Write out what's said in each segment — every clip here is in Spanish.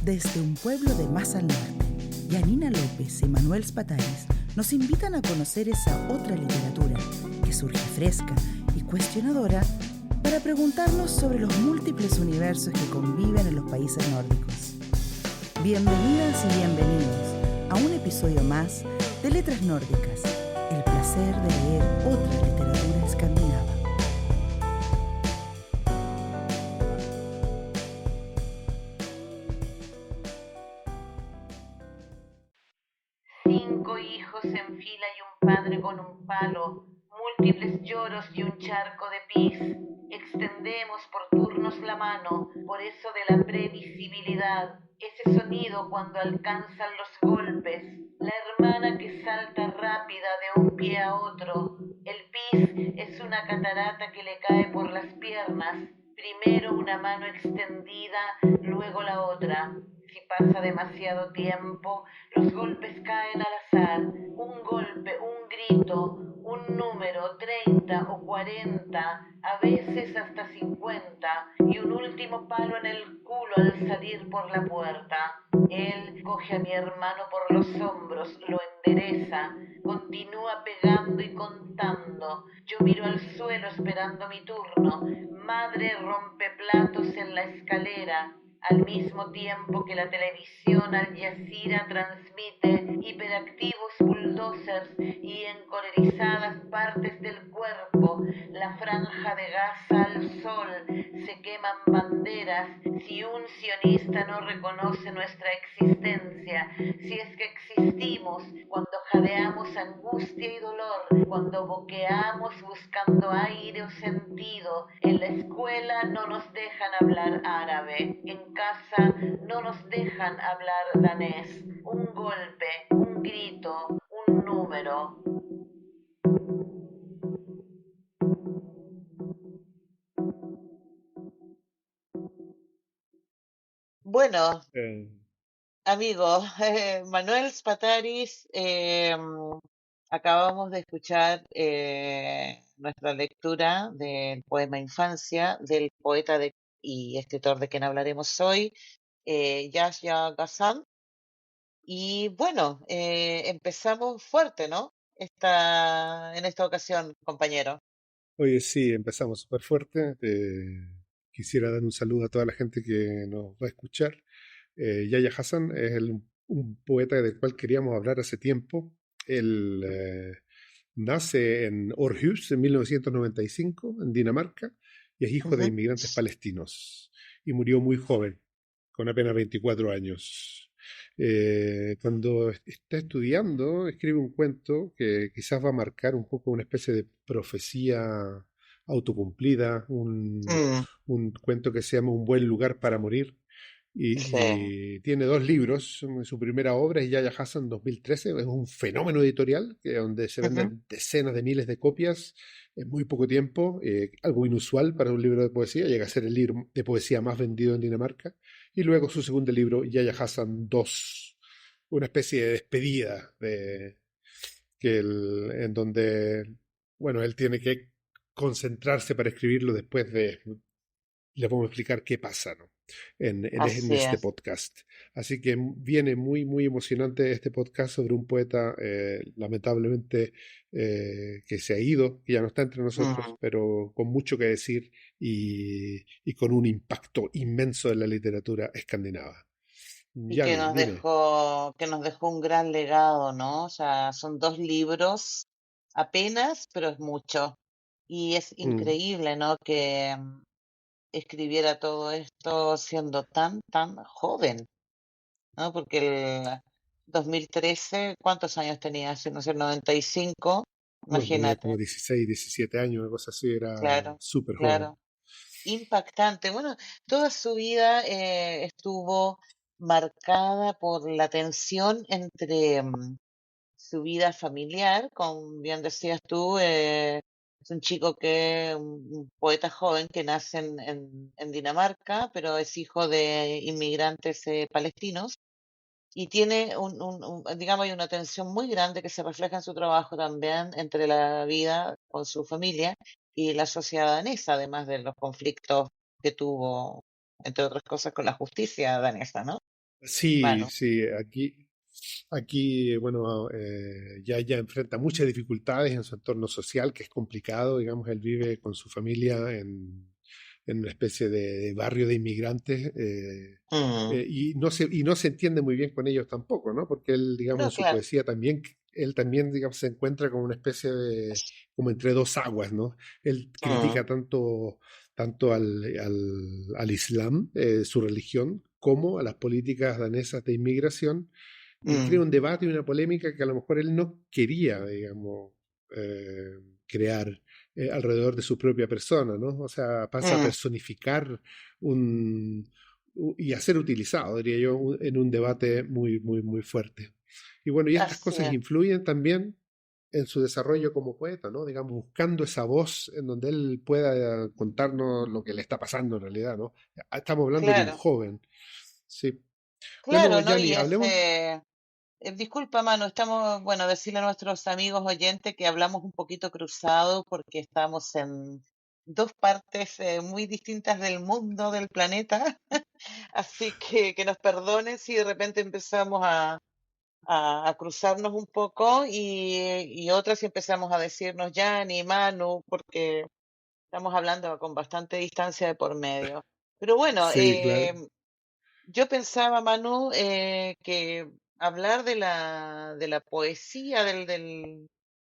Desde un pueblo de más al norte, Yanina López y Manuel Spataris nos invitan a conocer esa otra literatura que surge fresca y cuestionadora para preguntarnos sobre los múltiples universos que conviven en los países nórdicos. Bienvenidas y bienvenidos a un episodio más de Letras Nórdicas, el placer de leer otra literatura escandinava. Cinco hijos en fila y un padre con un palo, múltiples lloros y un charco de pis. Extendemos por turnos la mano, por eso de la previsibilidad, ese sonido cuando alcanzan los golpes, la hermana que salta rápida de un pie a otro. El pis es una catarata que le cae por las piernas, primero una mano extendida, luego la otra. Si pasa demasiado tiempo, los golpes caen al azar. Un golpe, un grito, un número, 30 o 40, a veces hasta 50, y un último palo en el culo al salir por la puerta. Él coge a mi hermano por los hombros, lo endereza, continúa pegando y contando. Yo miro al suelo esperando mi turno. Madre rompe platos en la escalera, al mismo tiempo que la televisión Al Jazeera transmite hiperactivos bulldozers y encolerizadas partes del cuerpo, la franja de Gaza al sol, se queman banderas. Si un sionista no reconoce nuestra existencia, si es que existimos, cuando jadeamos angustia y dolor, cuando boqueamos buscando aire o sentido, en la escuela no nos dejan hablar árabe, en casa no nos dejan hablar danés. Un golpe, un grito, un número. Bueno, Eh, amigo, Manuel Spataris, acabamos de escuchar nuestra lectura del poema Infancia del poeta y escritor de quien hablaremos hoy, Yahya Hassan. Y bueno, empezamos fuerte, ¿no? En esta ocasión, compañero. Oye, sí, empezamos súper fuerte. Quisiera dar un saludo a toda la gente que nos va a escuchar. Yahya Hassan es un poeta del cual queríamos hablar hace tiempo. Él nace en Aarhus en 1995, en Dinamarca, y es hijo de Ujú. inmigrantes palestinos. Y murió muy joven, con apenas 24 años. Cuando está estudiando, escribe un cuento que quizás va a marcar un poco una especie de profecía autocumplida, Mm, un cuento que se llama Un buen lugar para morir. sí. Y tiene dos libros. Su primera obra es Yahya Hassan 2013. Es un fenómeno editorial donde se Ujú. venden decenas de miles de copias en muy poco tiempo. Algo inusual para un libro de poesía. Llega a ser el libro de poesía más vendido en Dinamarca. Y luego su segundo libro, Yahya Hassan 2, una especie de despedida en donde, bueno, él tiene que concentrarse para escribirlo después de, le vamos a explicar qué pasa, ¿no? En Así este es. podcast. Así que viene muy, muy emocionante este podcast sobre un poeta, lamentablemente, que se ha ido, que ya no está entre nosotros, Mm. pero con mucho que decir y con un impacto inmenso en la literatura escandinava. Y Yanni, dime. que nos dejó un gran legado, ¿no? O sea, son dos libros apenas, pero es mucho. Y es Mm. increíble, ¿no? Que escribiera todo esto siendo tan joven, ¿no? Porque el 2013, ¿cuántos años tenía? Si no sé, 95, Bueno, tenía como imagínate. 16, 17 años, una cosa así, era Claro, súper joven. claro. Impactante. Bueno, toda su vida estuvo marcada por la tensión entre su vida familiar, como bien decías tú, es un chico un poeta joven que nace en Dinamarca, pero es hijo de inmigrantes palestinos y tiene digamos, hay una tensión muy grande que se refleja en su trabajo también entre la vida con su familia y la sociedad danesa, además de los conflictos que tuvo, entre otras cosas, con la justicia danesa, ¿no? Sí, Manu. sí, aquí, bueno, ya enfrenta muchas dificultades en su entorno social, que es complicado, digamos, él vive con su familia en una especie de barrio de inmigrantes, Mm. y no se entiende muy bien con ellos tampoco, ¿no? Porque él, digamos, en No, su claro. poesía también, él también, digamos, se encuentra como una especie de, como entre dos aguas, ¿no? Él Mm, critica tanto al Islam, su religión, como a las políticas danesas de inmigración, y crea mm, un debate y una polémica que a lo mejor él no quería, digamos, crear alrededor de su propia persona, ¿no? O sea, pasa a mm. personificar un, y a ser utilizado, diría yo, en un debate muy fuerte. Y bueno, y estas Así cosas es. influyen también en su desarrollo como poeta, ¿no? Digamos, buscando esa voz en donde él pueda contarnos lo que le está pasando en realidad, ¿no? Estamos hablando de un Claro, joven, sí. Bueno, claro, ¿no? Yanni, Y hablemos. ese, disculpa, Manu, estamos, bueno, decirle a nuestros amigos oyentes que hablamos un poquito cruzado porque estamos en dos partes muy distintas del mundo, del planeta, así que nos perdonen si de repente empezamos a cruzarnos un poco y otras si empezamos a decirnos Yanni, Manu, porque estamos hablando con bastante distancia de por medio. Pero bueno, Sí, claro. yo pensaba, Manu, que hablar de la poesía,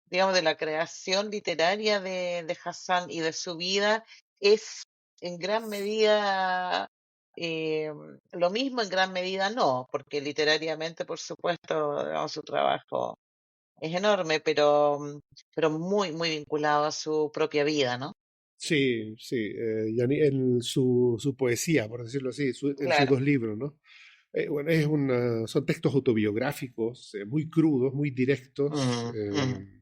digamos, de la creación literaria de Hassan y de su vida es en gran medida eh, lo mismo, en gran medida no, porque literariamente, por supuesto, digamos, su trabajo es enorme, pero muy, muy vinculado a su propia vida, ¿no? Sí, sí. Yanni, en su poesía, por decirlo así, en sus Claro. dos libros, ¿no? Bueno, son textos autobiográficos, muy crudos, muy directos. Mm, mm,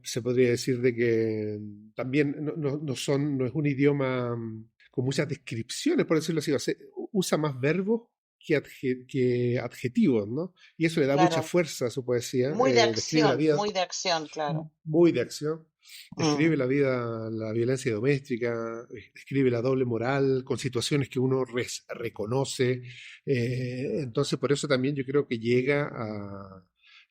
Se podría decir de que también no es un idioma con muchas descripciones, por decirlo así. O sea, usa más verbos que adjetivos, ¿no? Y eso le da mucha claro. fuerza a su poesía. Describe la vida Muy de acción, claro. muy de acción. Mm, Describe la vida, la violencia doméstica, describe la doble moral con situaciones que uno reconoce. Entonces, por eso también yo creo que llega,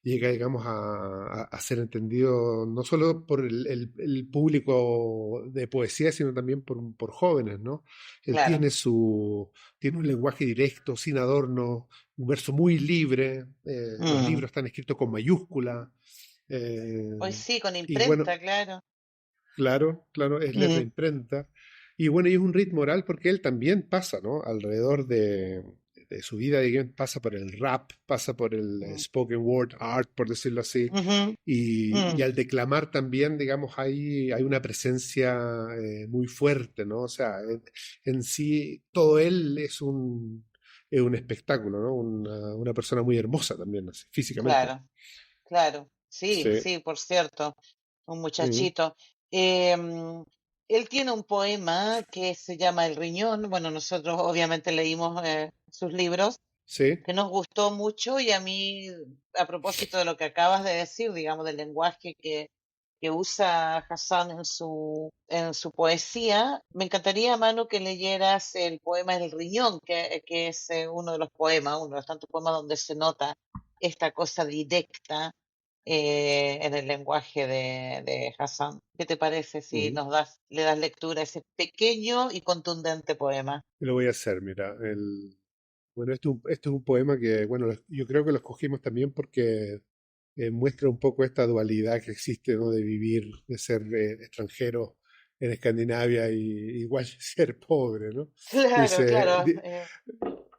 digamos, a ser entendido no solo por el público de poesía, sino también por jóvenes, ¿no? Él claro. tiene un lenguaje directo, sin adorno, un verso muy libre. Los Mm. libros están escritos con mayúscula. Hoy eh, sí, con y bueno, imprenta, claro. claro, es letra Mm, imprenta. Y bueno, y es un ritmo oral porque él también pasa, ¿no? Alrededor de su vida, digamos, pasa por el rap, pasa por el mm, spoken word art, por decirlo así. ujú, Y mm, al declamar también, digamos, hay una presencia muy fuerte, ¿no? O sea, en sí, todo él es un espectáculo, ¿no? Una persona muy hermosa también, así, físicamente. claro, claro. Sí, Sí. sí, por cierto, un Mm, muchachito. Em, Él tiene un poema que se llama El Riñón. Bueno, nosotros obviamente leímos sus libros, sí. que nos gustó mucho y a mí, a propósito de lo que acabas de decir, digamos, del lenguaje que usa Hassan en su poesía, me encantaría, Manu, que leyeras el poema El Riñón, que es uno de los poemas, uno de los tantos poemas donde se nota esta cosa directa en el lenguaje de Hassan. ¿Qué te parece si Mm. le das lectura a ese pequeño y contundente poema? Lo voy a hacer, mira. Bueno, esto es un poema que, bueno, yo creo que lo escogimos también porque muestra un poco esta dualidad que existe, ¿no? De vivir, de ser extranjero en Escandinavia y igual ser pobre, ¿no? Claro, Dice, claro.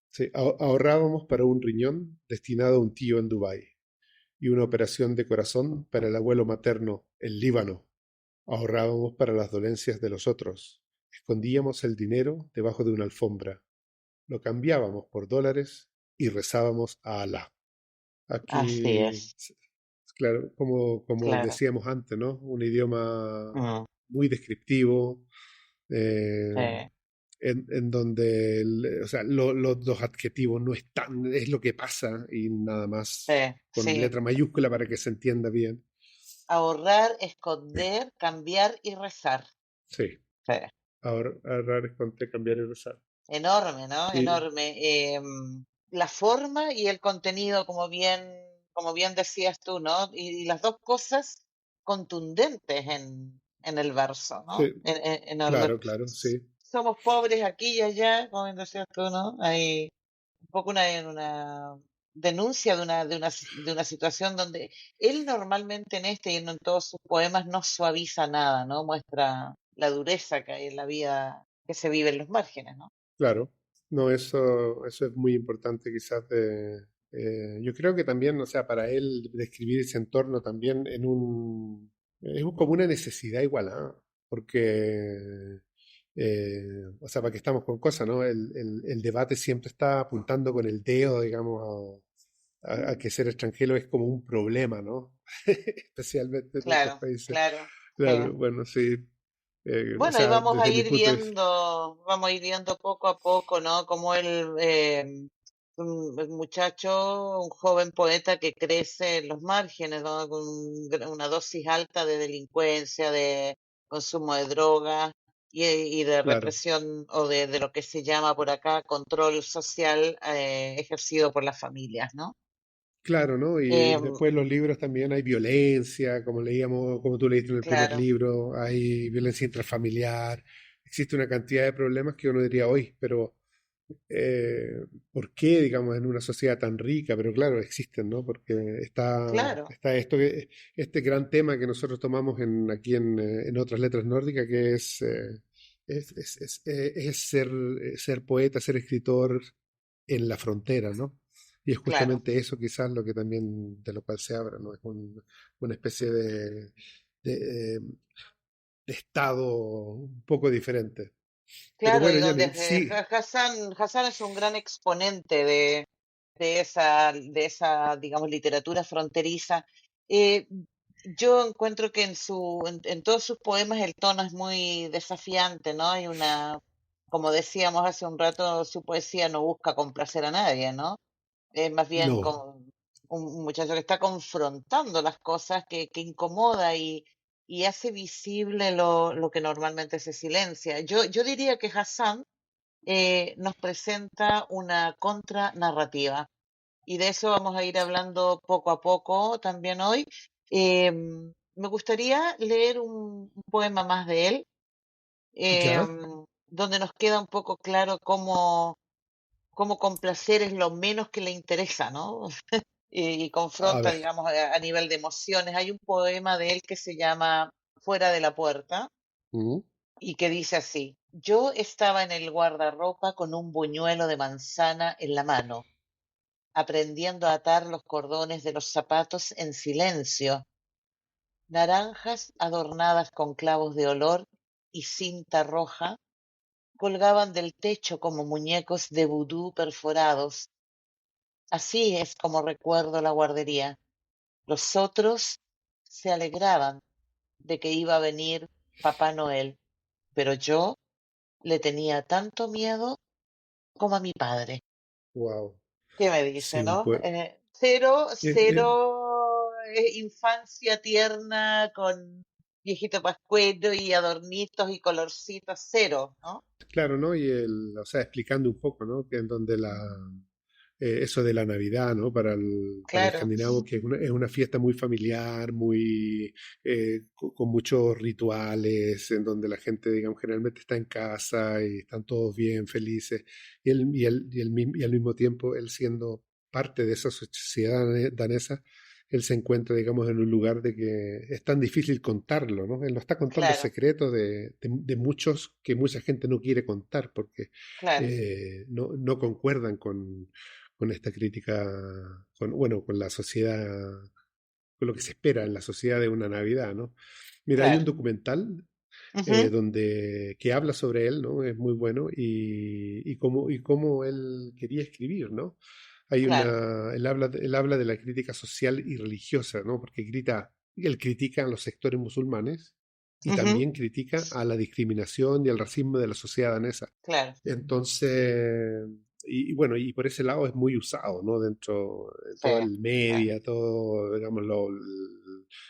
sí, ahorrábamos para un riñón destinado a un tío en Dubái y una operación de corazón para el abuelo materno en Líbano. Ahorrábamos para las dolencias de los otros. Escondíamos el dinero debajo de una alfombra, lo cambiábamos por dólares y rezábamos a Alá. Así Aquí, es, claro, como claro. decíamos antes, ¿no? Un idioma Mm, muy descriptivo, eh, sí, en donde, o sea, los adjetivos no están, es lo que pasa y nada sí, más con sí. letra mayúscula para que se entienda bien. Ahorrar, esconder, cambiar y rezar. Sí, Sí. ahorrar es cambiar y rezar. Enorme, ¿no? Y, Enorme. la forma y el contenido, como bien decías tú, ¿no? Y las dos cosas contundentes en el verso, ¿no? Sí, claro, sí, Somos pobres aquí y allá, como bien decías tú, ¿no? Hay un poco una denuncia de una situación donde él normalmente en este y en todos sus poemas no suaviza nada, ¿no? Muestra la dureza que hay en la vida que se vive en los márgenes, ¿no? claro. No, eso es muy importante quizás yo creo que también, o sea, para él describir ese entorno también como una necesidad igual, ¿ah? Porque, o sea, para que estamos con cosas, ¿no? El debate siempre está apuntando con el dedo, digamos, a que ser extranjero es como un problema, ¿no? Especialmente en nuestros Claro, países. claro. Sí. Claro, bueno, sí. O Bueno, y sea, desde mi punto de vista, vamos a ir viendo poco a poco, ¿no? Como un muchacho, un joven poeta que crece en los márgenes, ¿no? Con una dosis alta de delincuencia, de consumo de drogas y de claro. represión o de lo que se llama por acá control social ejercido por las familias, ¿no? Claro, ¿no? Y Em, después en los libros también hay violencia, como leíamos, como tú leíste en el primer claro, libro, hay violencia intrafamiliar, existe una cantidad de problemas que uno diría hoy, pero ¿por qué, digamos, en una sociedad tan rica? Pero claro, existen, ¿no? Porque claro, está este gran tema que nosotros tomamos aquí en otras letras nórdicas, que es ser poeta, ser escritor en la frontera, ¿no? Y es claro. justamente eso quizás lo que también de lo cual se habla, ¿no? Es una especie de, de estado un poco diferente. Pero Claro, bueno, y donde Yanni, sí, Hassan es un gran exponente de esa, digamos, literatura fronteriza. Eh, yo encuentro que en todos sus poemas el tono es muy desafiante, ¿no? Hay como decíamos hace un rato, su poesía no busca complacer a nadie, ¿no? Es más bien no, como un muchacho que está confrontando las cosas que incomoda y hace visible lo que normalmente se silencia. Yo diría que Hassan nos presenta una contranarrativa y de eso vamos a ir hablando poco a poco también hoy. Me gustaría leer un poema más de él, ya, donde nos queda un poco claro cómo complacer es lo menos que le interesa, ¿no? Y a confronta, ver, digamos, a nivel de emociones. Hay un poema de él que se llama Fuera de la puerta mm, y que dice así: yo estaba en el guardarropa con un buñuelo de manzana en la mano, aprendiendo a atar los cordones de los zapatos en silencio. Naranjas adornadas con clavos de olor y cinta roja colgaban del techo como muñecos de vudú perforados. Así es como recuerdo la guardería. Los otros se alegraban de que iba a venir Papá Noel, pero yo le tenía tanto miedo como a mi padre. wow, ¿Qué me sí, dice, no? Cero, eh, eh, cero infancia tierna con viejito pascuero y adornitos y colorcitos, cero, ¿no? claro, ¿no? O sea, explicando un poco, ¿no? Que en donde eso de la Navidad, ¿no? Para el Claro, escandinavo, que es una fiesta muy familiar, muy, con muchos rituales, en donde la gente, digamos, generalmente está en casa y están todos bien, felices, y al mismo tiempo, él siendo parte de esa sociedad danesa, él se encuentra, digamos, en un lugar de que es tan difícil contarlo, ¿no? Él no está contando claro, secretos de muchos que mucha gente no quiere contar porque claro, no concuerdan con esta crítica, bueno, con la sociedad, con lo que se espera en la sociedad de una Navidad, ¿no? Mira, hay un claro. documental Ujú, que habla sobre él, ¿no? Es muy bueno y cómo él quería escribir, ¿no? claro. Él habla de la crítica social y religiosa, ¿no? Porque él critica a los sectores musulmanes y Ujú, también critica a la discriminación y al racismo de la sociedad danesa. claro, Entonces, y bueno, y por ese lado es muy usado, ¿no? Dentro de sí, todo el sí. media, todo, digamos,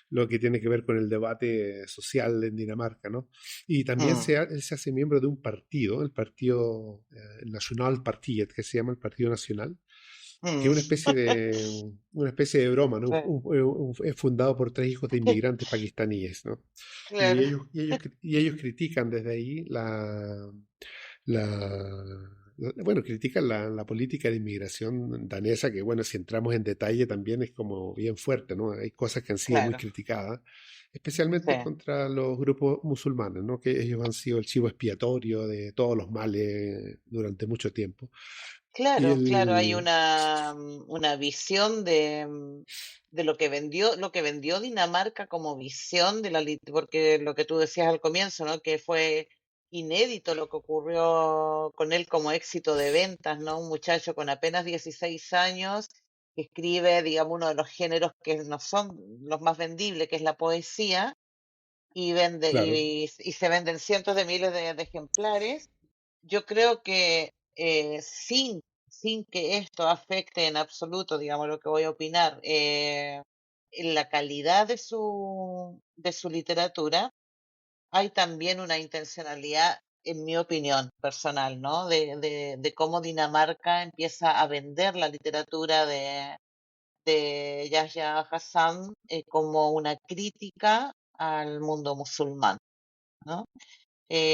lo que tiene que ver con el debate social en Dinamarca, ¿no? Y también Mm, él se hace miembro de un partido, el partido el Nationalpartiet, que se llama el Partido Nacional, que es Mm, una especie de broma, ¿no? sí, Es fundado por tres hijos de inmigrantes pakistaníes, ¿no? claro, Y ellos critican desde ahí bueno, critican la política de inmigración danesa, que bueno, si entramos en detalle también es como bien fuerte, ¿no? Hay cosas que han sido muy claro, criticadas, sí, especialmente contra los grupos musulmanes, ¿no? Que ellos han sido el chivo expiatorio de todos los males durante mucho tiempo. Y claro, claro, hay el, una visión de lo que vendió Dinamarca como visión de porque lo que tú decías al comienzo, ¿no? Que fue inédito lo que ocurrió con él como éxito de ventas, ¿no? Un muchacho con apenas 16 años que escribe, digamos, uno de los géneros que no son los más vendibles, que es la poesía, claro, y se venden cientos de miles de ejemplares. Yo creo que sin que esto afecte en absoluto, digamos, lo que voy a opinar, en la calidad de su literatura, hay también una intencionalidad, en mi opinión personal, ¿no? De cómo Dinamarca empieza a vender la literatura de Yahya Hassan como una crítica al mundo musulmán, ¿no?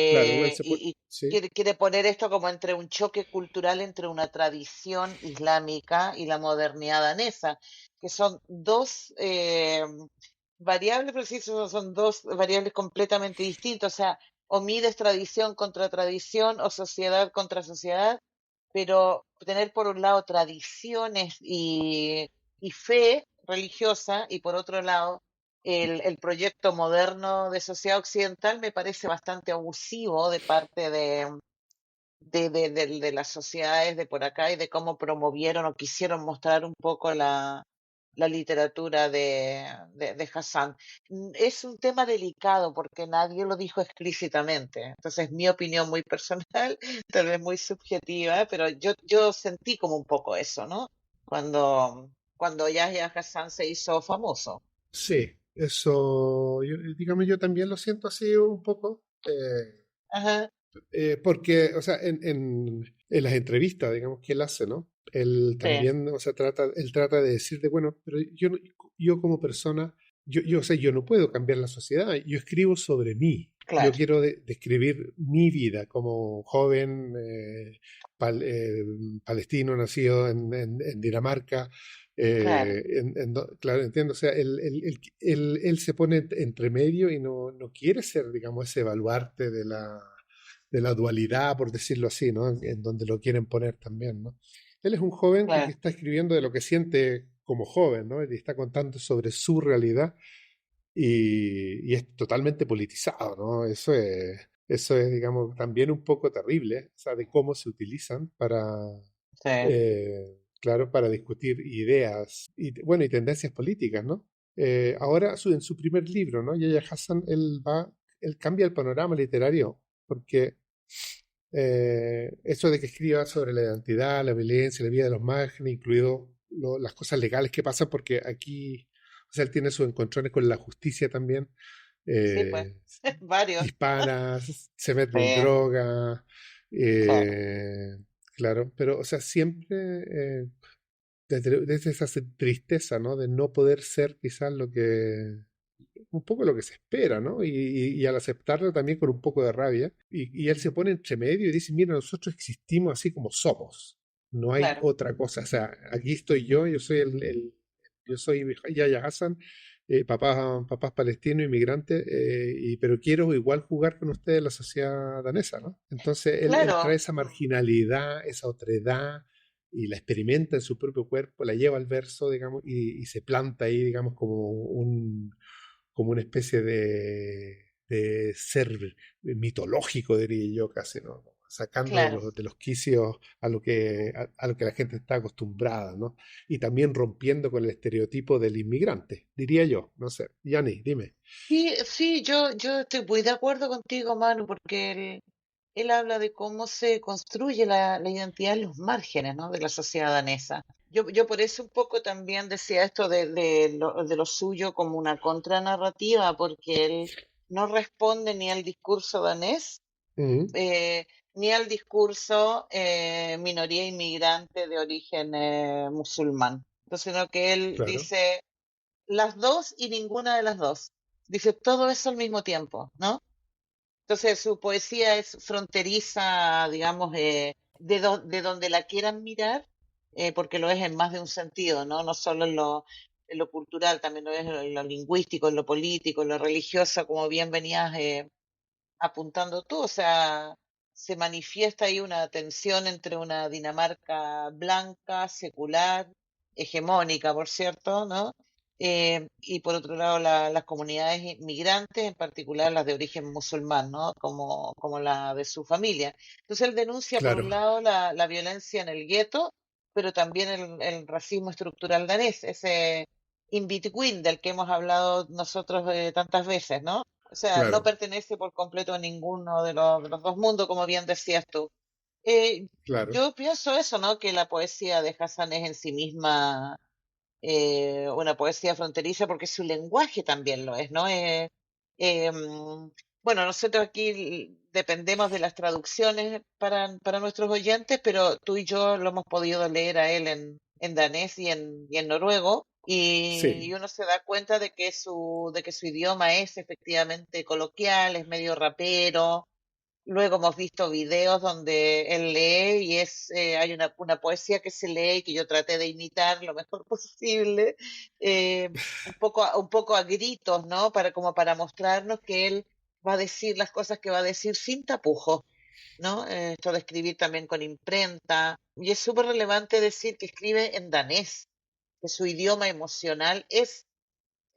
claro, él se puede, Y sí, quiere poner esto como entre un choque cultural entre una tradición islámica y la modernidad danesa, que son dos variables, pero sí son dos variables completamente distintas. O sea, o mides tradición contra tradición o sociedad contra sociedad, pero tener por un lado tradiciones y fe religiosa y por otro lado el proyecto moderno de sociedad occidental me parece bastante abusivo de parte de las sociedades de por acá y de cómo promovieron o quisieron mostrar un poco la literatura de Hassan. Es un tema delicado porque nadie lo dijo explícitamente. Entonces, mi opinión muy personal, tal vez muy subjetiva, pero yo sentí como un poco eso, ¿no? Cuando Yahya Hassan se hizo famoso. sí, eso, dígame, yo también lo siento así un poco. Ajá, Porque, o sea, en las entrevistas, digamos, que él hace, ¿no? Él sí, también, o sea, él trata de decirte, bueno, pero yo, yo como persona, o sea, yo no puedo cambiar la sociedad, yo escribo sobre mí. Yo claro, quiero describir mi vida como joven palestino nacido en Dinamarca. claro, Claro, entiendo. O sea, él se pone entre medio y no quiere ser, digamos, ese baluarte de la dualidad, por decirlo así, ¿no? En donde lo quieren poner también, ¿no? Él es un joven que claro, está escribiendo de lo que siente como joven, ¿no? Y está contando sobre su realidad y es totalmente politizado, ¿no? Eso es, digamos, también un poco terrible, o sea, de cómo se utilizan para, sí, claro, para discutir ideas y, bueno, y tendencias políticas, ¿no? Ahora, en su primer libro, ¿no? Yahya Hassan, él cambia el panorama literario, porque eso de que escriba sobre la identidad, la violencia, la vida de los márgenes, incluido las cosas legales que pasan, porque aquí, o sea, él tiene sus encontrones con la justicia también, sí, pues, eh, varios. disparas, se mete en Sí, droga, claro, eh, claro, pero, o sea, siempre desde esa tristeza, ¿no? De no poder ser quizás un poco lo que se espera, ¿no? Y al aceptarlo también con un poco de rabia. Y él se pone entre medio y dice, mira, nosotros existimos así como somos. No hay claro, otra cosa. O sea, aquí estoy yo soy yo soy Yahya Hassan, papás palestinos, inmigrantes, pero quiero igual jugar con ustedes en la sociedad danesa, ¿no? Entonces él trae claro. esa marginalidad, esa otredad, y la experimenta en su propio cuerpo, la lleva al verso, digamos, y se planta ahí, digamos, como una especie de ser mitológico, diría yo, casi, ¿no? Sacando Claro. de los quicios a lo que la gente está acostumbrada, ¿no? Y también rompiendo con el estereotipo del inmigrante, diría yo, no sé. Yani, dime. Sí, sí, yo estoy muy de acuerdo contigo, Manu, porque él habla de cómo se construye la identidad en los márgenes, ¿no? De la sociedad danesa. Yo por eso un poco también decía esto de lo suyo como una contranarrativa, porque él no responde ni al discurso danés, Ujú, eh, ni al discurso minoría inmigrante de origen musulmán. Entonces, sino que él Claro, dice las dos y ninguna de las dos. Dice todo eso al mismo tiempo, ¿no? Entonces su poesía es fronteriza, digamos, de donde la quieran mirar, porque lo es en más de un sentido, ¿no? No solo en lo cultural, también lo es en lo lingüístico, en lo político, en lo religioso, como bien venías apuntando tú, o sea, se manifiesta ahí una tensión entre una Dinamarca blanca, secular, hegemónica, por cierto, ¿no? Y por otro lado, las comunidades migrantes, en particular las de origen musulmán, ¿no? Como la de su familia. Entonces él denuncia, por un claro, lado, la violencia en el gueto, pero también el racismo estructural danés, ese in between del que hemos hablado nosotros tantas veces, ¿no? O sea, no claro, pertenece por completo a ninguno de los dos mundos, como bien decías tú. claro, Yo pienso eso, ¿no? Que la poesía de Hassan es en sí misma una poesía fronteriza porque su lenguaje también lo es, ¿no? Bueno, nosotros aquí dependemos de las traducciones para nuestros oyentes, pero tú y yo lo hemos podido leer a él en danés y en noruego, y sí, uno se da cuenta de que su idioma es efectivamente coloquial, es medio rapero. Luego hemos visto videos donde él lee y hay una poesía que se lee y que yo traté de imitar lo mejor posible, eh, un poco a gritos, ¿no? Como para mostrarnos que él va a decir las cosas que va a decir sin tapujos, ¿no? Esto de escribir también con imprenta. Y es súper relevante decir que escribe en danés, que su idioma emocional es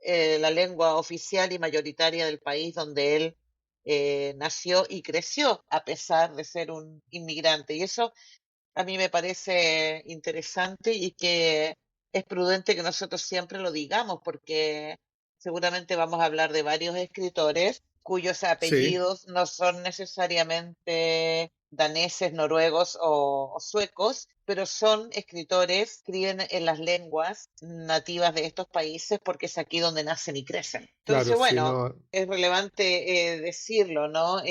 la lengua oficial y mayoritaria del país donde él nació y creció, a pesar de ser un inmigrante. Y eso a mí me parece interesante y que es prudente que nosotros siempre lo digamos, porque seguramente vamos a hablar de varios escritores cuyos sí, apellidos no son necesariamente daneses, noruegos o suecos, pero son escritores, escriben en las lenguas nativas de estos países porque es aquí donde nacen y crecen. claro, Entonces, sí, bueno, no, es relevante decirlo, ¿no?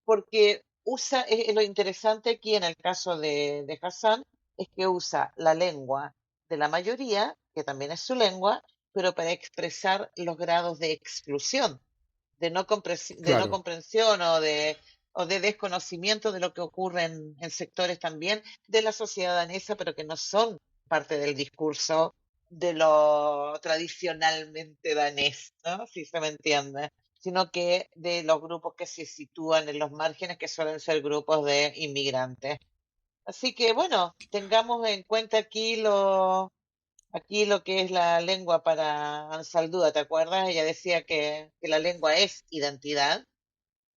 Porque usa, lo interesante aquí en el caso de Hassan es que usa la lengua de la mayoría, que también es su lengua, pero para expresar los grados de exclusión, de no claro, comprensión o de desconocimiento de lo que ocurre en sectores también de la sociedad danesa, pero que no son parte del discurso de lo tradicionalmente danés, ¿no? Si se me entiende, sino que de los grupos que se sitúan en los márgenes, que suelen ser grupos de inmigrantes. Así que bueno, tengamos en cuenta aquí lo que es la lengua para Ansaldúa, ¿te acuerdas? Ella decía que la lengua es identidad,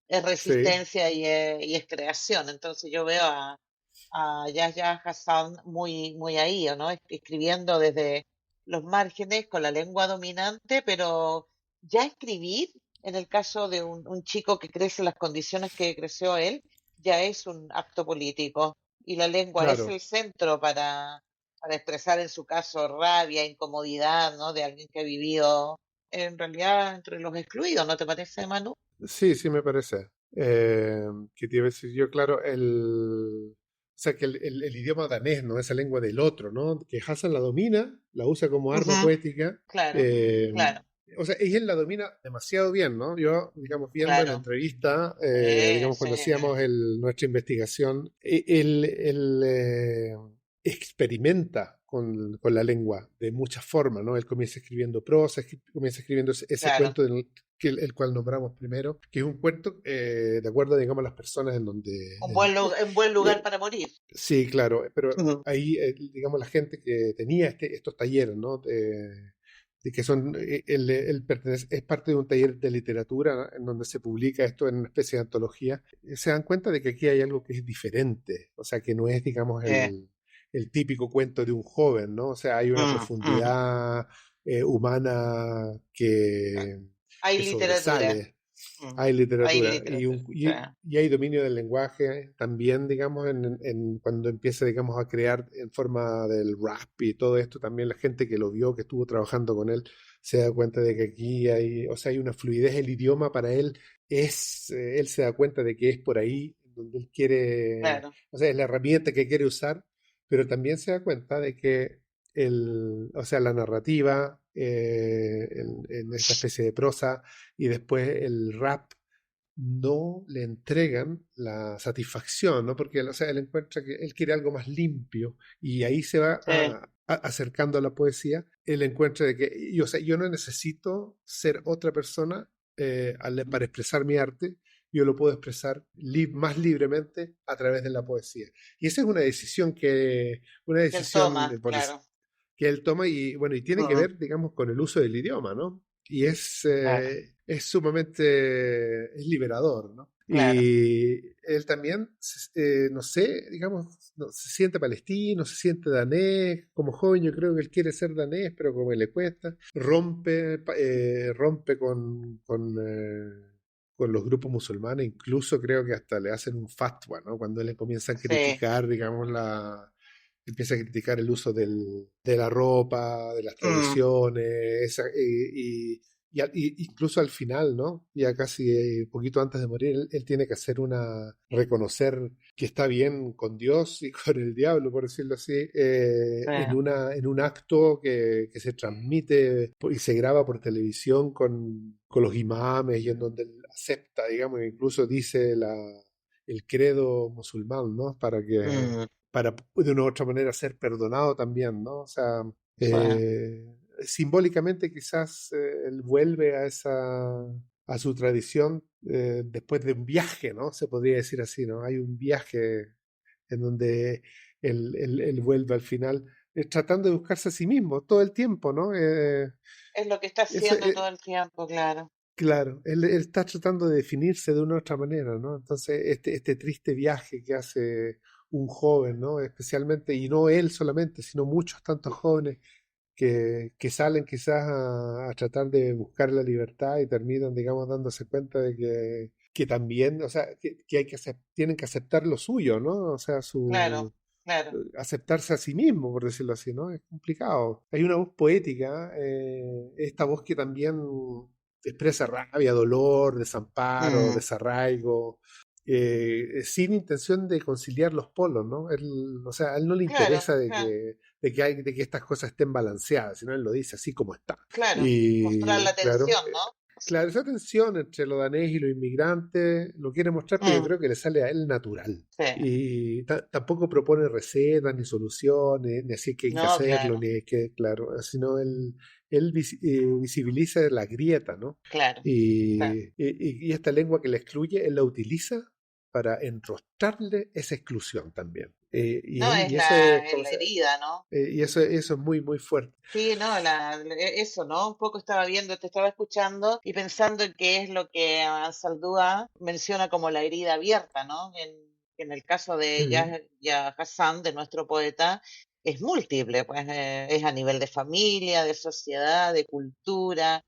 es sí, resistencia y es creación. Entonces yo veo a Yahya Hassan muy ahí, ¿o no? Escribiendo desde los márgenes con la lengua dominante, pero ya escribir, en el caso de un chico que crece en las condiciones que creció él, ya es un acto político. Y la lengua es claro. el centro para expresar en su caso rabia, incomodidad, ¿no? De alguien que ha vivido en realidad entre los excluidos, ¿no te parece, Manu? Sí, sí me parece. Que te iba a decir yo, claro, o sea, que el idioma danés, ¿no? Esa lengua del otro, ¿no? Que Hassan la domina, la usa como arma Ujú, poética. claro, eh, claro, o sea, él la domina demasiado bien, ¿no? Yo, digamos, viendo en la claro. entrevista, digamos, Sí. cuando hacíamos nuestra investigación, él experimenta con la lengua de muchas formas, ¿no? Él comienza escribiendo prosa, comienza escribiendo ese Claro, cuento el cual nombramos primero, que es un cuento de acuerdo, digamos, a las personas en donde... un buen lugar eh, para morir. sí, claro, pero Ujú. ahí, digamos, la gente que tenía estos talleres, ¿no? De que son, él es parte de un taller de literatura, ¿no? En donde se publica esto en una especie de antología, se dan cuenta de que aquí hay algo que es diferente, o sea, que no es, digamos, Eh, el típico cuento de un joven, ¿no? O sea, hay una ujú. profundidad humana Hay que literatura. sobresale. Mm, Hay hay literatura literatura. Sí. y hay dominio del lenguaje también, digamos, cuando empieza, digamos, a crear en forma del rap y todo esto, también la gente que lo vio, que estuvo trabajando con él, se da cuenta de que aquí hay, o sea, hay una fluidez, el idioma para él él se da cuenta de que es por ahí donde él quiere, claro, o sea, es la herramienta que quiere usar, pero también se da cuenta de que o sea, la narrativa, en esta especie de prosa, y después el rap no le entregan la satisfacción, ¿no? Porque, o sea, él encuentra que él quiere algo más limpio y ahí se va sí, acercando a la poesía. Él encuentra de que, o sea, yo no necesito ser otra persona para expresar mi arte, yo lo puedo expresar más libremente a través de la poesía. Y esa es una que él decisión toma, claro, que él toma y bueno, y tiene que mm, ver, digamos, con el uso del idioma, ¿no? Y claro, es sumamente es liberador, ¿no? claro, Y él también, no sé, digamos, se siente palestino, se siente danés. Como joven yo creo que él quiere ser danés, pero como le cuesta, rompe con los grupos musulmanes, incluso creo que hasta le hacen un fatwa, ¿no? Cuando le comienzan a sí, criticar, digamos, empieza a criticar el uso de la ropa, de las mm, tradiciones, incluso al final, ¿no? Ya casi poquito antes de morir, él tiene que reconocer que está bien con Dios y con el diablo, por decirlo así, sí, en un acto que se transmite y se graba por televisión con los imames y en donde él acepta, digamos, e incluso dice el credo musulmán, ¿no? mm, Para de una u otra manera ser perdonado también, ¿no? O sea, sí, simbólicamente quizás él vuelve a su tradición después de un viaje, ¿no? Se podría decir así, ¿no? Hay un viaje en donde él vuelve al final tratando de buscarse a sí mismo todo el tiempo, ¿no? es lo que está Eso, haciendo todo el tiempo, claro, claro, él está tratando de definirse de una u otra manera, ¿no? Entonces, este triste viaje que hace un joven, ¿no? Especialmente, y no él solamente, sino muchos tantos jóvenes que salen quizás a tratar de buscar la libertad y terminan, digamos, dándose cuenta de que también, o sea, que tienen que aceptar lo suyo, ¿no? O sea, claro, claro, aceptarse a sí mismo, por decirlo así, ¿no? Es complicado. Hay una voz poética, esta voz que también expresa rabia, dolor, desamparo, mm, desarraigo, sin intención de conciliar los polos, ¿no? O sea, a él no le claro, interesa claro, de que estas cosas estén balanceadas, sino él lo dice así como está. claro, mostrar Y la claro, tensión, ¿no? claro, esa tensión entre los danés y los inmigrantes lo quiere mostrar, pero yo Mm, creo que le sale a él natural. sí, Y tampoco propone recetas, ni soluciones, ni así que hay que no, hacerlo, claro, ni que, claro, sino él visibiliza la grieta, ¿no? claro, claro. Y esta lengua que la excluye, él la utiliza para enrostrarle esa exclusión también. No, Y eso es, es como la herida, ¿no? y eso es muy, muy fuerte. Sí, no, eso, ¿no? Un poco estaba viendo, te estaba escuchando y pensando en qué es lo que Saldúa menciona como la herida abierta, ¿no? En el caso de Ujú. Yahya Hassan, de nuestro poeta, es múltiple, pues es a nivel de familia, de sociedad, de cultura.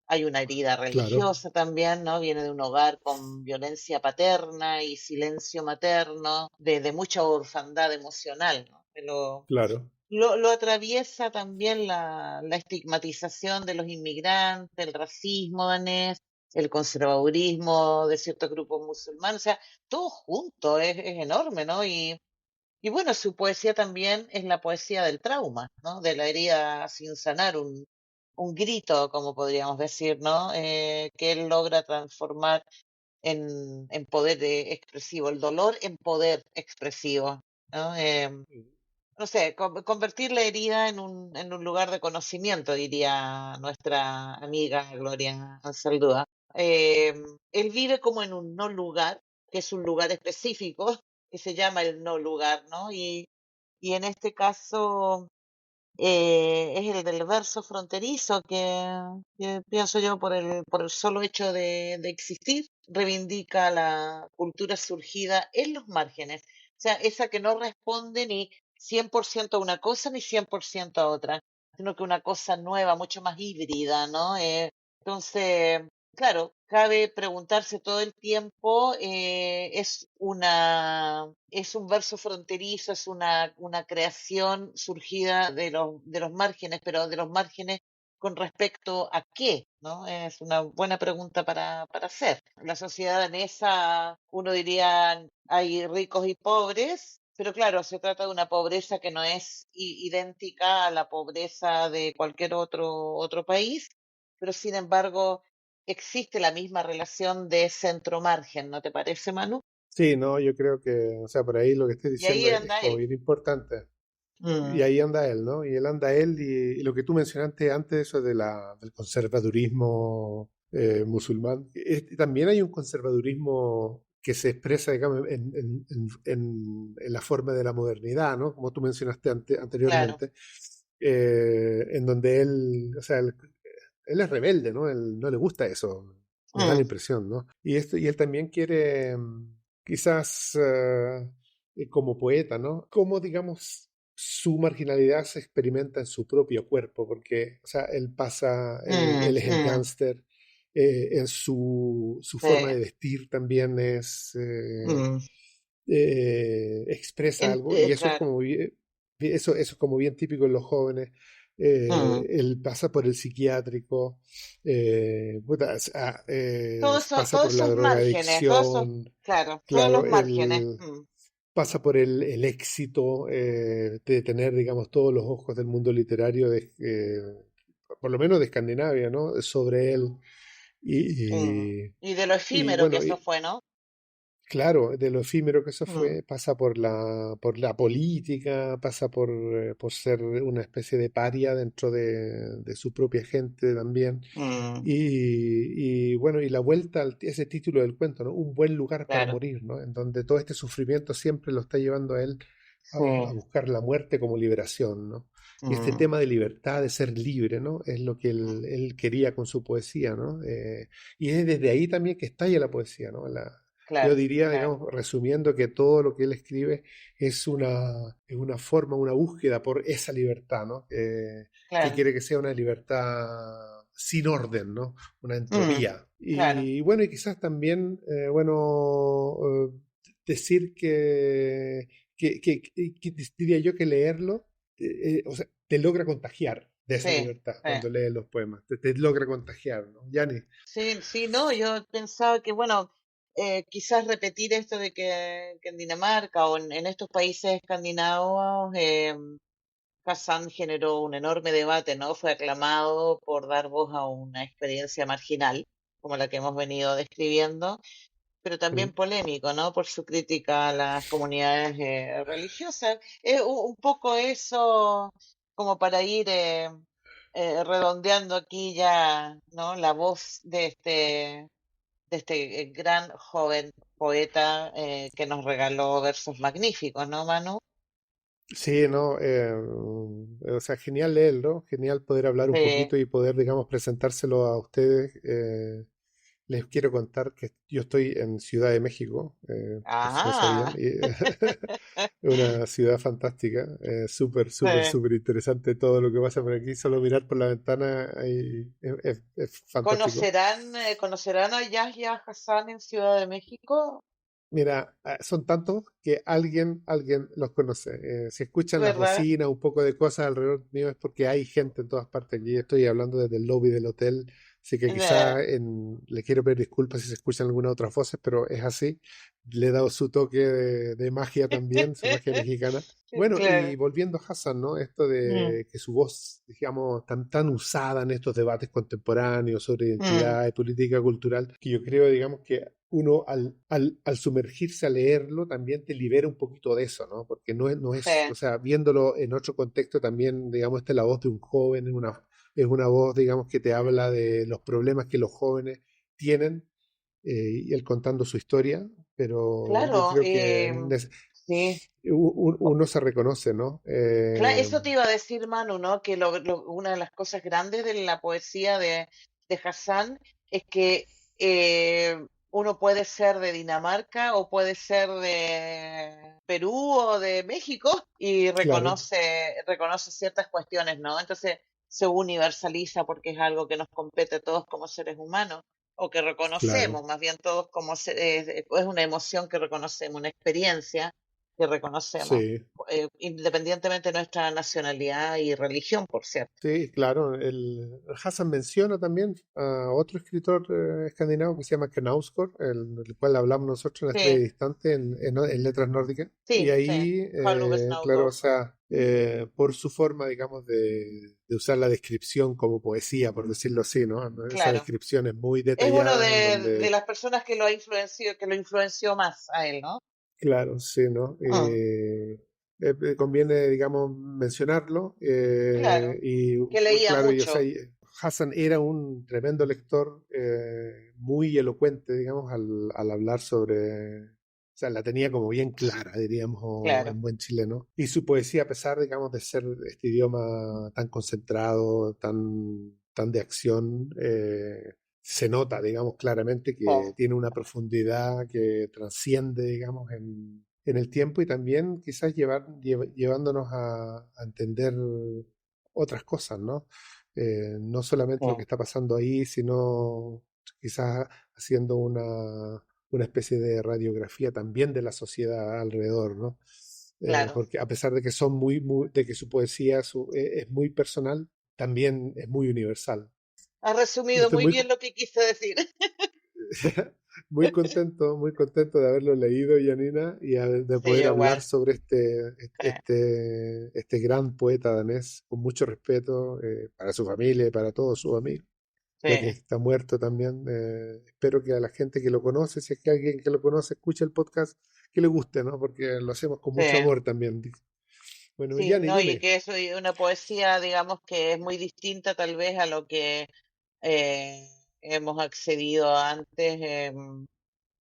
Hay una herida Claro, religiosa también, ¿no? Viene de un hogar con violencia paterna y silencio materno, de mucha orfandad emocional, ¿no? claro. Lo atraviesa también la estigmatización de los inmigrantes, el racismo danés, el conservadurismo de ciertos grupos musulmanes, o sea, todo junto, es enorme, ¿no? Y bueno, su poesía también es la poesía del trauma, ¿no? De la herida sin sanar, un grito, como podríamos decir, ¿no? Que él logra transformar en poder expresivo, el dolor en poder expresivo, ¿no? No sé, convertir la herida en un lugar de conocimiento, diría nuestra amiga Gloria Anzaldúa. Eh, Él vive como en un no lugar, que es un lugar específico, que se llama el no lugar, ¿no? Y en este caso es el del verso fronterizo que pienso yo por el solo hecho de existir, reivindica la cultura surgida en los márgenes, o sea, esa que no responde ni 100% a una cosa ni 100% a otra, sino que una cosa nueva, mucho más híbrida, ¿no? Entonces, claro, cabe preguntarse todo el tiempo, es un verso fronterizo, es una creación surgida de los márgenes, pero de los márgenes con respecto a qué, ¿no? Es una buena pregunta para hacer. La sociedad danesa, uno diría, hay ricos y pobres, pero claro, se trata de una pobreza que no es idéntica a la pobreza de cualquier otro país, pero sin embargo existe la misma relación de centro-margen, ¿no te parece, Manu? Sí, no, yo creo que, o sea, por ahí lo que estoy Y diciendo ahí es anda como él. bien importante. Y Mm, ahí anda él, ¿no? Y él anda él y lo que tú mencionaste antes, eso de del conservadurismo musulmán. También hay un conservadurismo que se expresa, digamos, en la forma de la modernidad, ¿no? Como tú mencionaste claro. anteriormente, en donde él, o sea, él es rebelde, ¿no? Él no le gusta eso, me da la Mm, impresión, ¿no? Y él también quiere, quizás, como poeta, ¿no? Como, digamos, su marginalidad se experimenta en su propio cuerpo, porque, o sea, él pasa, él es el mm, gángster, en su sí, forma de vestir también es, mm. expresa algo, y eso es Claro. como eso es como bien típico en los jóvenes. Mm. Él pasa por el psiquiátrico, pasa Todos por la esos márgenes, todos esos, drogadicción, claro, todos los claro, márgenes. pasa por el éxito de tener, digamos, todos los ojos del mundo literario, por lo menos de Escandinavia, ¿no? Sobre él. Mm. Y, Y de lo y efímero que bueno, eso fue, ¿no? claro, de lo efímero que eso Mm, fue, pasa por la política, pasa por ser una especie de paria dentro de su propia gente también. mm, Y bueno, y la vuelta ese título del cuento, ¿no? Un buen lugar para claro, morir, ¿no? En donde todo este sufrimiento siempre lo está llevando a él a sí. buscar la muerte como liberación, ¿no? Y este Mm, tema de libertad, de ser libre, ¿no? Es lo que él quería con su poesía, ¿no? Y es desde ahí también que estalla la poesía, ¿no? Yo claro, diría, claro, digamos, resumiendo, que todo lo que él escribe es una forma, una búsqueda por esa libertad, ¿no? Que claro. quiere que sea una libertad sin orden, ¿no? Una Mm, entropía. claro. Y bueno, y quizás también, bueno, decir que diría yo que leerlo, o sea, te logra contagiar de esa Sí, libertad sí. cuando lees los poemas, te logra contagiar, ¿no? Yani. Sí, sí, no, yo pensaba que, bueno, quizás repetir esto de que en Dinamarca o en estos países escandinavos, Hassan generó un enorme debate, ¿no? Fue aclamado por dar voz a una experiencia marginal, como la que hemos venido describiendo, pero también Mm. polémico, ¿no? Por su crítica a las comunidades religiosas. Un poco eso, como para ir redondeando aquí ya, ¿no? La voz de este gran joven poeta que nos regaló versos magníficos, ¿no, Manu? Sí, no, o sea, genial leerlo, genial poder hablar un Sí. poquito y poder, digamos, presentárselo a ustedes. Les quiero contar que yo estoy en Ciudad de México, por si no sabían, Ajá. y una ciudad fantástica, súper, súper, Sí. súper interesante todo lo que pasa por aquí. Solo mirar por la ventana ahí es fantástico. ¿Conocerán a Yahya Hassan en Ciudad de México? Mira, son tantos que alguien los conoce. Si escuchan las ¿Verdad? bocinas, un poco de cosas alrededor mío, es porque hay gente en todas partes. Aquí estoy hablando desde el lobby del hotel, así que Eh, quizá le quiero pedir disculpas si se escuchan algunas otras voces, pero es así. Le he dado su toque de magia también, su magia mexicana. Bueno, y Claro. volviendo a Hassan, ¿no? Esto Mm, de que su voz, digamos, tan usada en estos debates contemporáneos sobre mm, identidad y política cultural, que yo creo, digamos, que uno al sumergirse a leerlo también te libera un poquito de eso, ¿no? Porque no es, o sí, sea, viéndolo en otro contexto también, digamos, esta es la voz de un joven, es una voz, digamos, que te habla de los problemas que los jóvenes tienen, y él contando su historia, pero yo claro. creo que Sí. uno se reconoce, ¿no? Eso te iba a decir, Manu, ¿no? Que una de las cosas grandes de la poesía de Hassan es que uno puede ser de Dinamarca o puede ser de Perú o de México y Claro, reconoce ciertas cuestiones, ¿no? Entonces se universaliza porque es algo que nos compete a todos como seres humanos o que claro, reconocemos, más bien todos como es una emoción que reconocemos, una experiencia que reconocemos, Sí, independientemente de nuestra nacionalidad y religión, por cierto. sí, claro. Hassan menciona también a otro escritor escandinavo que se llama Knausgård, el cual hablamos nosotros en la estrella Sí, distante en letras nórdicas. Y sí, ahí, Carl Ove claro, o Snow. sea, por su forma, digamos, de usar la descripción como poesía, por decirlo así, ¿no? Esa Claro. descripción es muy Es uno detallada en de donde, las personas que lo ha influenciado, que lo influenció más a él, ¿no? claro, sí, ¿no? Mm, Conviene, digamos, mencionarlo. claro, Y que leía claro, y, o sea, mucho. Hassan era un tremendo lector, muy elocuente, digamos, al hablar sobre. O sea, la tenía como bien clara, diríamos, Claro. en buen chileno. Y su poesía, a pesar, digamos, de ser este idioma tan concentrado, tan de acción, se nota, digamos, claramente que Oh, tiene una profundidad que trasciende, digamos, en el tiempo y también quizás llevándonos a entender otras cosas, ¿no? No solamente lo que oh, está pasando ahí, sino quizás haciendo una especie de radiografía también de la sociedad alrededor, ¿no? claro. Porque a pesar de que son de que su poesía es muy personal, también es muy universal. Ha Y resumido estoy muy bien lo que quise decir. muy contento de haberlo leído, Janina, y de Sí, poder yo hablar igual. sobre Sí, este gran poeta danés, con mucho respeto para su familia y para todos sus amigos, ya que sí, está muerto también. Espero que a la gente que lo conoce, si es que alguien que lo conoce escucha el podcast, que le guste, ¿no? Porque lo hacemos con mucho sí. amor también. Bueno, Sí, Yanni, no, y dime. que es una poesía, digamos, que es muy distinta tal vez a lo que eh, hemos accedido antes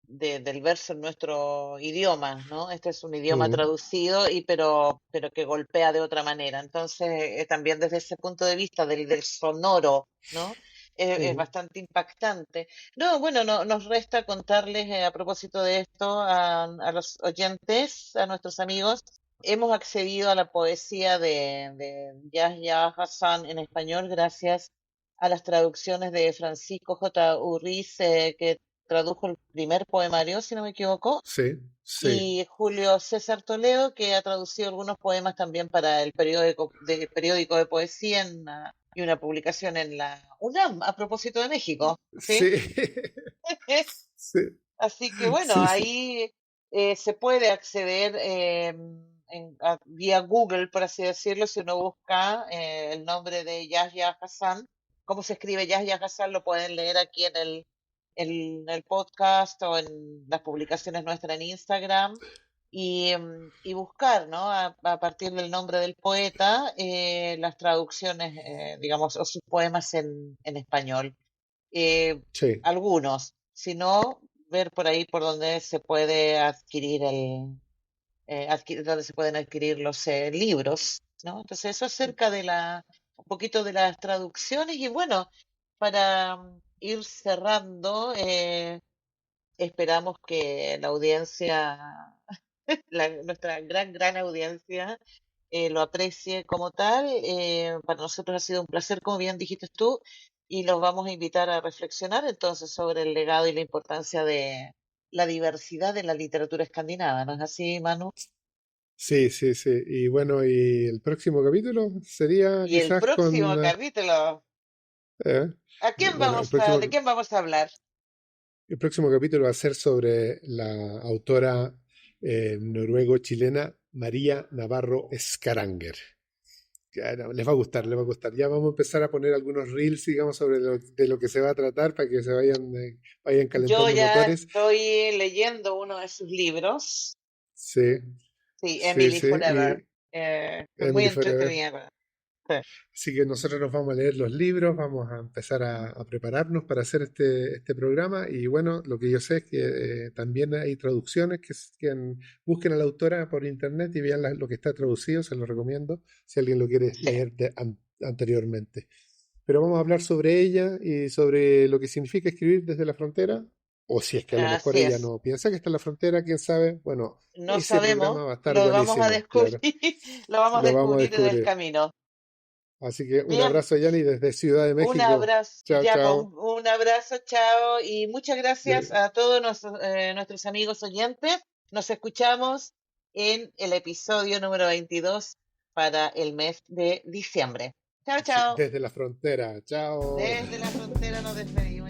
del verso en nuestro idioma, ¿no? Este es un idioma Mm, traducido y pero que golpea de otra manera. Entonces, también desde ese punto de vista del sonoro, ¿no? Es mm, bastante impactante. No, bueno, nos resta contarles a propósito de esto a los oyentes, a nuestros amigos. Hemos accedido a la poesía de Yahya Hassan en español gracias a las traducciones de Francisco J. Urriz, que tradujo el primer poemario, si no me equivoco, sí, sí. y Julio César Toledo, que ha traducido algunos poemas también para el periódico de poesía y una publicación en la UNAM, a propósito de México, ¿sí? Sí, sí, Así que bueno, sí, sí. ahí se puede acceder vía Google, por así decirlo, si uno busca el nombre de Yahya Hassan. Cómo se escribe Yahya Hassan lo pueden leer aquí en el podcast o en las publicaciones nuestras en Instagram y buscar, ¿no? A partir del nombre del poeta, las traducciones, digamos, o sus poemas en español. Eh, Sí. algunos, si no, ver por ahí por donde se puede adquirir donde se pueden adquirir los libros, ¿no? Entonces eso acerca de un poquito de las traducciones y bueno, para ir cerrando, esperamos que la audiencia, nuestra gran audiencia, lo aprecie como tal. Para nosotros ha sido un placer, como bien dijiste tú, y los vamos a invitar a reflexionar entonces sobre el legado y la importancia de la diversidad de la literatura escandinava, ¿no es así, Manu? Sí, sí, sí. Y bueno, y el próximo capítulo sería Y el quizás próximo capítulo, eh, bueno, ¿de quién vamos a hablar? el próximo capítulo va a ser sobre la autora noruego-chilena María Navarro Skaranger. Claro, les va a gustar, les va a gustar. Ya vamos a empezar a poner algunos reels, digamos, sobre de lo que se va a tratar para que se vayan Yo calentando ya motores. estoy leyendo uno de sus libros, Sí, sí, sí, Emily sí. Forever. Es muy Emily Forever. entretenida. Sí, Así que nosotros nos vamos a leer los libros, vamos a empezar a prepararnos para hacer este programa y bueno, lo que yo sé es que también hay traducciones busquen a la autora por internet y vean lo que está traducido, se lo recomiendo si alguien lo quiere sí. leer anteriormente. Pero vamos a hablar sobre ella y sobre lo que significa escribir desde la frontera, o si es que a lo mejor Así ella es. no piensa que está en la frontera, quién sabe. Bueno, No ese sabemos, programa va a estar lo vamos a buenísimo, descubrir, claro. lo vamos a Lo vamos a descubrir en el descubrir. camino. Así que un Bien, abrazo, Yanni, desde Ciudad de un México. abrazo, Chao, ya, pues, chao. un abrazo, chao, y muchas gracias Sí, a todos nuestros amigos oyentes. Nos escuchamos en el episodio número 22 para el mes de diciembre. Chao, Sí, chao. desde la frontera. Chao. Desde la frontera nos despedimos.